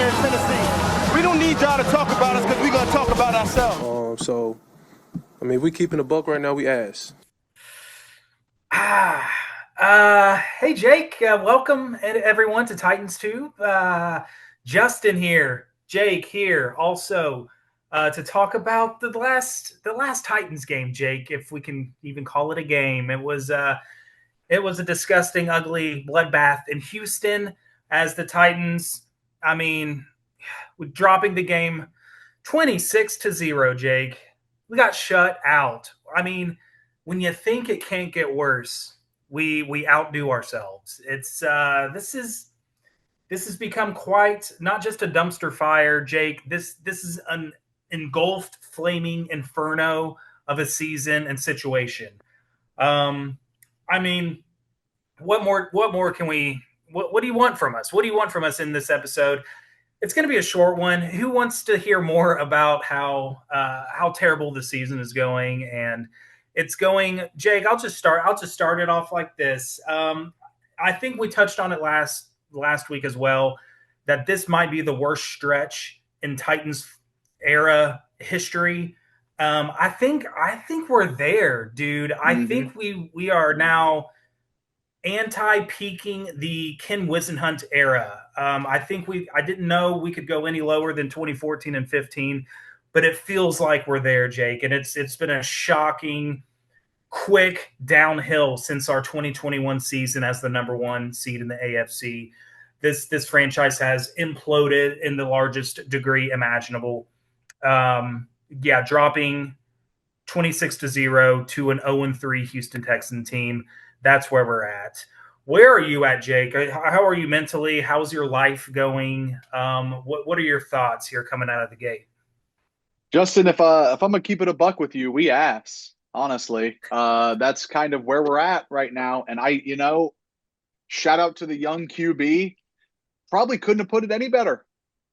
here in Tennessee. We don't need y'all to talk about us because we're going to talk about ourselves. If we keeping the buck right now, we ass. Hey Jake, welcome everyone to Titans Tube. Justin here, Jake here, also to talk about the last Titans game. Jake, if we can even call it a game, it was a disgusting, ugly bloodbath in Houston as the Titans. Dropping the game 26-0. Jake, we got shut out. When you think it can't get worse, we outdo ourselves. It's this has become quite not just a dumpster fire, Jake. This is an engulfed, flaming inferno of a season and situation. Um, I mean, what more can we? What do you want from us? What do you want from us in this episode? It's going to be a short one. Who wants to hear more about how terrible the season is going? And it's going, Jake. I'll just start it off like this. I think we touched on it last week as well, that this might be the worst stretch in Titans era history. I think we're there, dude. I think we are now anti-peaking the Ken Whisenhunt era. I didn't know we could go any lower than 2014 and 15, but it feels like we're there, Jake. And it's been a shocking, quick downhill since our 2021 season as the number one seed in the AFC. This franchise has imploded in the largest degree imaginable. Dropping 26-0 to an 0-3 Houston Texan team. That's where we're at. Where are you at, Jake? How are you mentally? How's your life going? What are your thoughts here coming out of the gate? Justin, if I'm gonna keep it a buck with you, we ass. Honestly, that's kind of where we're at right now. And shout out to the young QB. Probably couldn't have put it any better,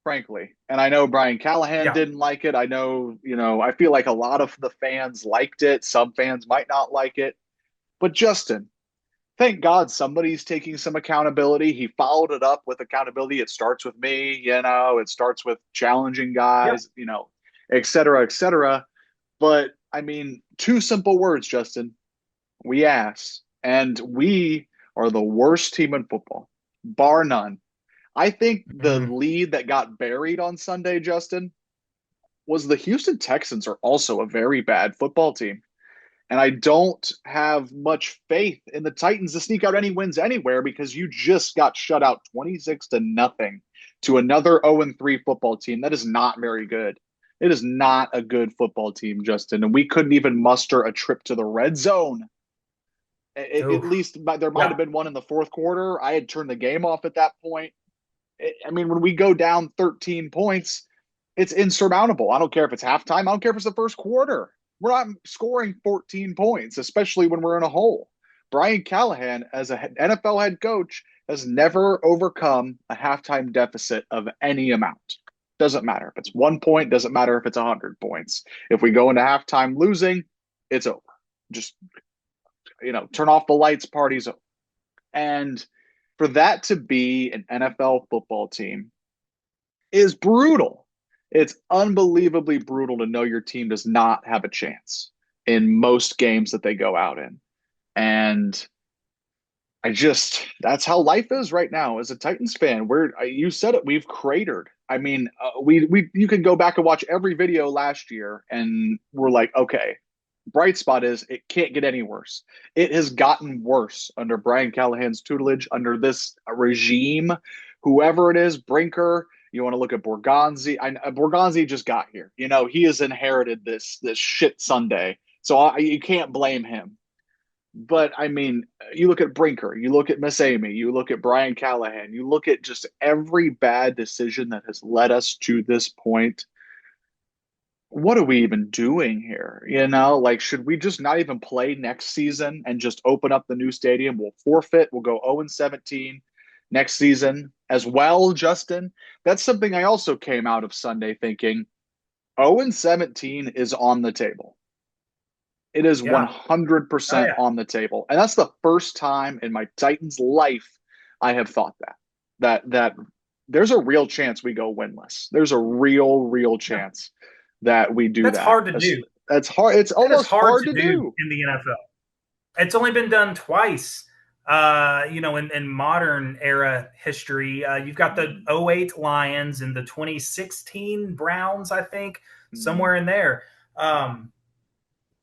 frankly. And I know Brian Callahan didn't like it. I know, I feel like a lot of the fans liked it. Some fans might not like it. But Justin, thank God somebody's taking some accountability. He followed it up with accountability. It starts with me, it starts with challenging guys, et cetera, et cetera. But two simple words, Justin. We ass. And we are the worst team in football, bar none. I think the lead that got buried on Sunday, Justin, was the Houston Texans are also a very bad football team. And I don't have much faith in the Titans to sneak out any wins anywhere because you just got shut out 26-0 to another 0-3 football team. That is not very good. It is not a good football team, Justin. And we couldn't even muster a trip to the red zone. At least there might have been one in the fourth quarter. I had turned the game off at that point. When we go down 13 points, it's insurmountable. I don't care if it's halftime. I don't care if it's the first quarter. We're not scoring 14 points, especially when we're in a hole. Brian Callahan, as an NFL head coach, has never overcome a halftime deficit of any amount. Doesn't matter if it's 1 point, doesn't matter if it's 100 points. If we go into halftime losing, it's over. Just, turn off the lights, party's over. And for that to be an NFL football team is brutal. It's unbelievably brutal to know your team does not have a chance in most games that they go out in. And that's how life is right now as a Titans fan. You said it, we've cratered. You can go back and watch every video last year and we're like, okay, bright spot is it can't get any worse. It has gotten worse under Brian Callahan's tutelage, under this regime, whoever it is, Brinker. You want to look at Borgonzi. Borgonzi just got here. He has inherited this shit Sunday. So you can't blame him. But, you look at Brinker, you look at Miss Amy, you look at Brian Callahan, you look at just every bad decision that has led us to this point. What are we even doing here? Should we just not even play next season and just open up the new stadium? We'll forfeit. We'll go 0-17 next season as well, Justin. That's something I also came out of Sunday thinking 0-17 is on the table. It is 100% on the table. And that's the first time in my Titans life I have thought that there's a real chance we go winless. There's a real Yeah. chance that we do That's that. hard to do. That's hard. It's That is almost hard hard to to do do. in the NFL. It's only been done twice, in modern era history. You've got the '08 Lions and the 2016 Browns, I think, somewhere in there. Um,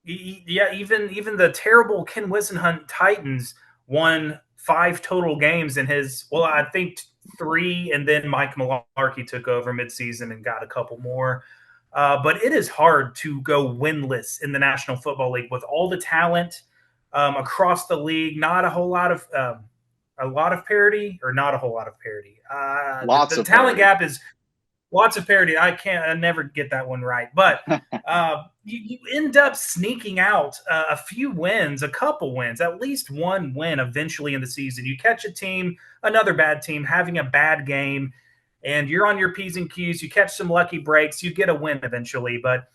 yeah, even the terrible Ken Whisenhunt Titans won 5 total games in his. Well, I think 3, and then Mike Mularkey took over midseason and got a couple more. But it is hard to go winless in the National Football League with all the talent across the league. Not a lot of parity, or not a whole lot of parity. Lots The of talent parity. gap is lots of parity. I never get that one right, but you end up sneaking out a few wins, a couple wins, at least one win eventually in the season. You catch a team, another bad team, having a bad game, and you're on your P's and Q's. You catch some lucky breaks, you get a win eventually. But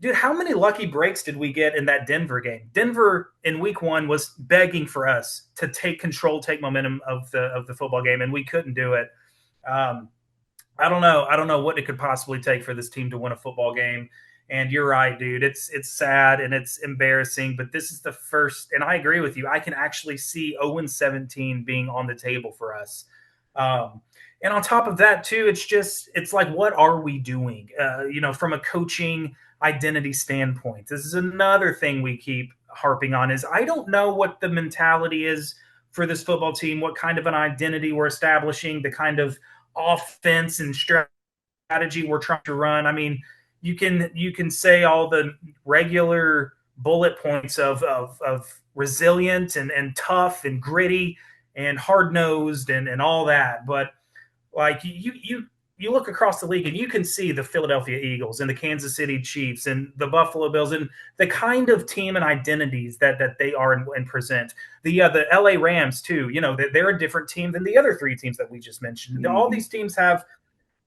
dude, how many lucky breaks did we get in that Denver game? Denver in week 1 was begging for us to take control, take momentum of the football game, and we couldn't do it. Um, I don't know. I don't know what it could possibly take for this team to win a football game. And you're right, dude. It's sad and it's embarrassing, but this is the first. And I agree with you. I can actually see 0-17 being on the table for us. Um, and on top of that, too, it's like, what are we doing? From a coaching identity standpoint, this is another thing we keep harping on. Is I don't know what the mentality is for this football team, what kind of an identity we're establishing, the kind of offense and strategy we're trying to run. I mean, you can say all the regular bullet points of resilient and tough and gritty and hard nosed and all that, but like you look across the league and you can see the Philadelphia Eagles and the Kansas City Chiefs and the Buffalo Bills and the kind of team and identities that they are and present. The LA Rams too. They're a different team than the other 3 teams that we just mentioned. All these teams have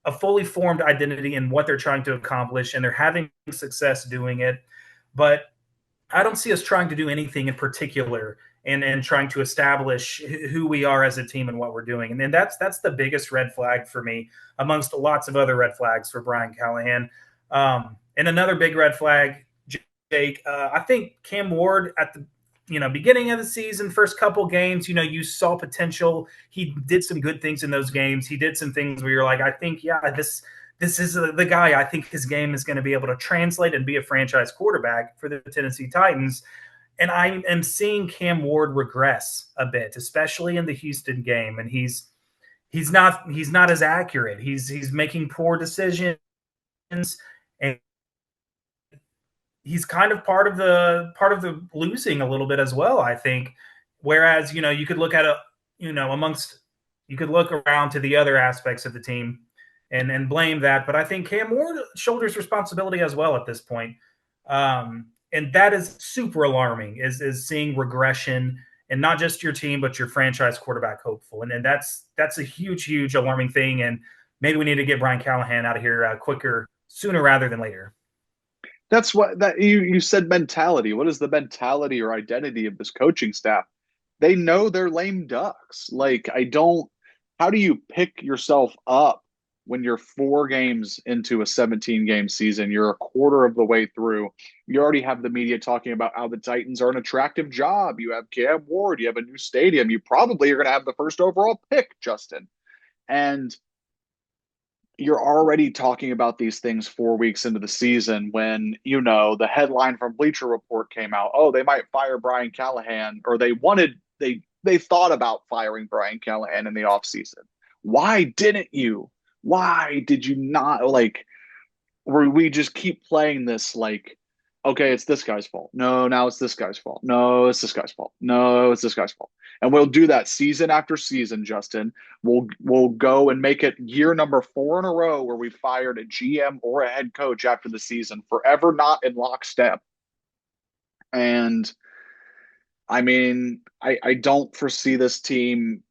a fully formed identity in what they're trying to accomplish, and they're having success doing it. But I don't see us trying to do anything in particular and trying to establish who we are as a team and what we're doing. And then that's the biggest red flag for me, amongst lots of other red flags for Brian Callahan. And another big red flag, Jake, I think Cam Ward at the beginning of the season, first couple games, you saw potential. He did some good things in those games. He did some things where you're like, I think, yeah, this is the guy. I think his game is going to be able to translate and be a franchise quarterback for the Tennessee Titans. And I am seeing Cam Ward regress a bit, especially in the Houston game. And he's not as accurate. He's making poor decisions, and he's kind of part of the losing a little bit as well, I think. Whereas, you could look at you could look around to the other aspects of the team and blame that. But I think Cam Ward shoulders responsibility as well at this point. And that is super alarming, is seeing regression, and not just your team, but your franchise quarterback hopeful. And that's a huge alarming thing. And maybe we need to get Brian Callahan out of here quicker, sooner rather than later. That's what that you said mentality. What is the mentality or identity of this coaching staff? They know they're lame ducks. Like, how do you pick yourself up when you're 4 games into a 17-game season? You're a quarter of the way through. You already have the media talking about how the Titans are an attractive job. You have Cam Ward. You have a new stadium. You probably are going to have the first overall pick, Justin. And you're already talking about these things 4 weeks into the season when, the headline from Bleacher Report came out. Oh, they might fire Brian Callahan, or they thought about firing Brian Callahan in the offseason. Why didn't you? Why did you not? Like, we just keep playing this like, okay, it's this guy's fault. No, now it's this guy's fault. No, it's this guy's fault. No, it's this guy's fault. And we'll do that season after season, Justin. We'll go and make it year number 4 in a row where we fired a GM or a head coach after the season, forever not in lockstep. And I mean, I don't foresee this team.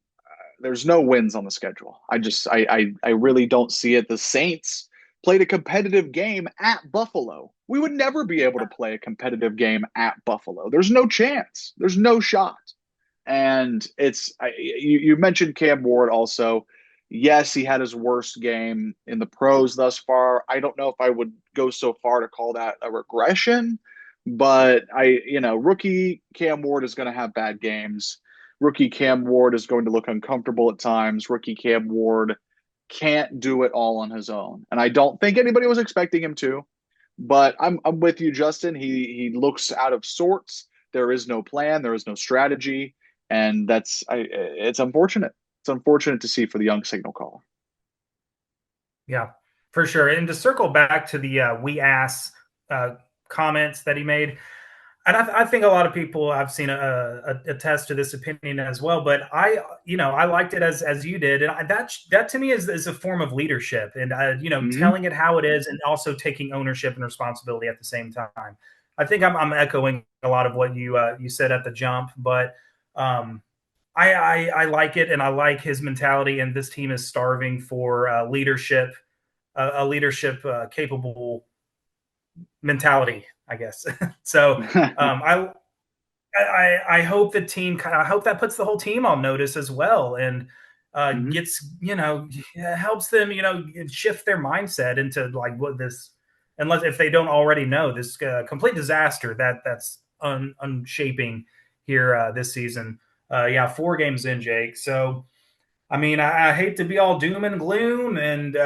There's no wins on the schedule. I really don't see it. The Saints played a competitive game at Buffalo. We would never be able to play a competitive game at Buffalo. There's no chance. There's no shot. And you mentioned Cam Ward also. Yes, he had his worst game in the pros thus far. I don't know if I would go so far to call that a regression, but rookie Cam Ward is going to have bad games. Rookie Cam Ward is going to look uncomfortable at times. Rookie Cam Ward can't do it all on his own. And I don't think anybody was expecting him to, but I'm with you, Justin. He looks out of sorts. There is no plan, there is no strategy, and it's unfortunate. It's unfortunate to see for the young signal caller. Yeah, for sure. And to circle back to the we ass comments that he made, and I think a lot of people I've seen attest to this opinion as well. But I liked it as you did, and that to me is a form of leadership, and Mm-hmm. telling it how it is, and also taking ownership and responsibility at the same time. I think I'm echoing a lot of what you said at the jump, but um, I like it, and I like his mentality. And this team is starving for leadership, a leadership capable mentality, I guess. So I hope the team I hope that puts the whole team on notice as well, and Mm-hmm. gets helps them shift their mindset into like what this, unless if they don't already know, this complete disaster that's unshaping here this season. Yeah, 4 games in, Jake. So I mean, I hate to be all doom and gloom, and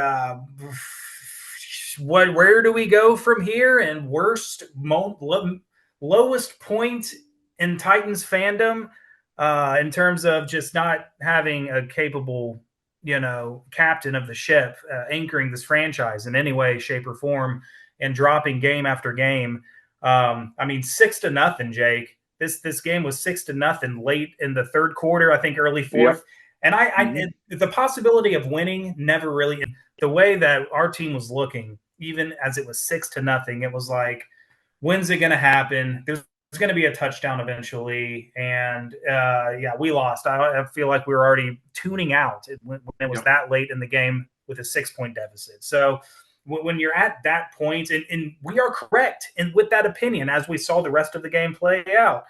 where do we go from here? And lowest point in Titans fandom, in terms of just not having a capable, captain of the ship, anchoring this franchise in any way, shape, or form, and dropping game after game. I mean, 6-0, Jake. This game was 6-0 late in the third quarter, I think early Yep. fourth. And Mm-hmm. the possibility of winning never really, the way that our team was looking, even as it was 6-0, it was like, when's it going to happen? There's going to be a touchdown eventually. And yeah, we lost. I feel like we were already tuning out when it was Yep. that late in the game with a 6-point deficit. So when you're at that point, and we are correct with that opinion, as we saw the rest of the game play out.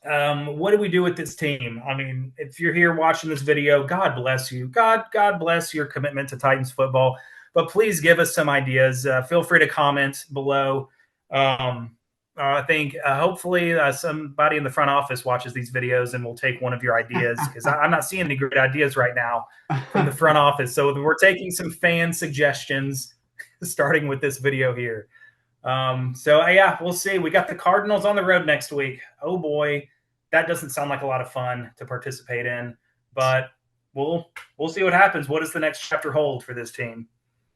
What do we do with this team? I mean, if you're here watching this video, God bless you. God bless your commitment to Titans football. But please give us some ideas. Feel free to comment below. I think hopefully somebody in the front office watches these videos and will take one of your ideas, because I'm not seeing any great ideas right now from the front office. So we're taking some fan suggestions, starting with this video here. So yeah, we'll see. We got the Cardinals on the road next week. Oh boy, that doesn't sound like a lot of fun to participate in, but we'll see what happens. What does the next chapter hold for this team?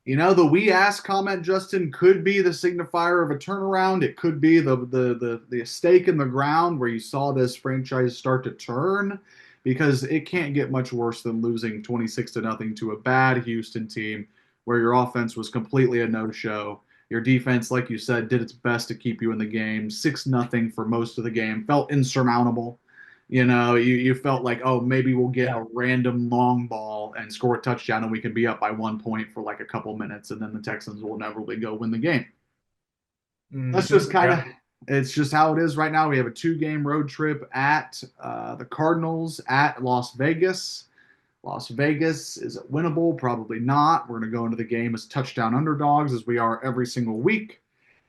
The we ask comment, Justin, could be the signifier of a turnaround. It could be the stake in the ground where you saw this franchise start to turn, because it can't get much worse than losing 26-0 to a bad Houston team where your offense was completely a no-show. Your defense, like you said, did its best to keep you in the game. 6-0 for most of the game felt insurmountable. You felt like, oh, maybe we'll get a random long ball and score a touchdown and we can be up by 1 point for like a couple minutes, and then the Texans will inevitably go win the game. That's just kind of it's just how it is right now. We have a 2-game road trip at the Cardinals, at Las Vegas. Las Vegas, is it winnable? Probably not. We're going to go into the game as touchdown underdogs, as we are every single week.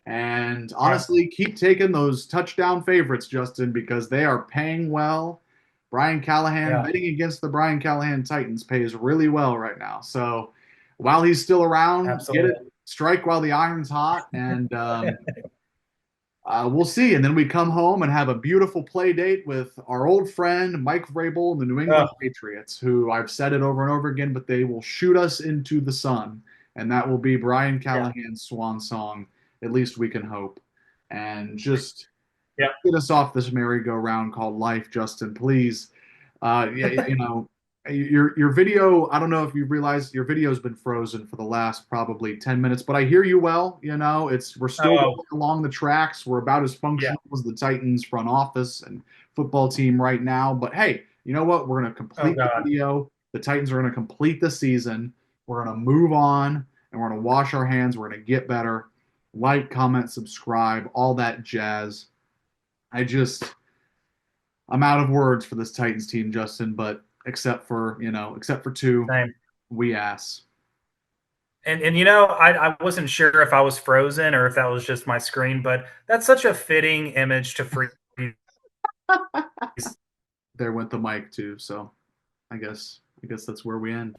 And honestly, keep taking those touchdown favorites, Justin, because they are paying well. Brian Callahan, betting against the Brian Callahan Titans pays really well right now. So while he's still around, Absolutely. get it, strike while the iron's hot, and we'll see. And then we come home and have a beautiful play date with our old friend Mike Vrabel and the New England Patriots, who I've said it over and over again, but they will shoot us into the sun. And that will be Brian Callahan's swan song. At least we can hope. And just get us off this merry-go-round called life, Justin, please. Your video, I don't know if you realize your video's been frozen for the last probably 10 minutes, but I hear you well. We're still going along the tracks. We're about as functional as the Titans front office and football team right now. But hey, you know what? We're going to complete the video. The Titans are going to complete the season. We're going to move on, and we're going to wash our hands. We're going to get better. Like, comment, subscribe, all that jazz. I'm out of words for this Titans team, Justin, but except for two, Same. we ass. And I wasn't sure if I was frozen or if that was just my screen, but that's such a fitting image to freeze. There went the mic too, so I guess that's where we end.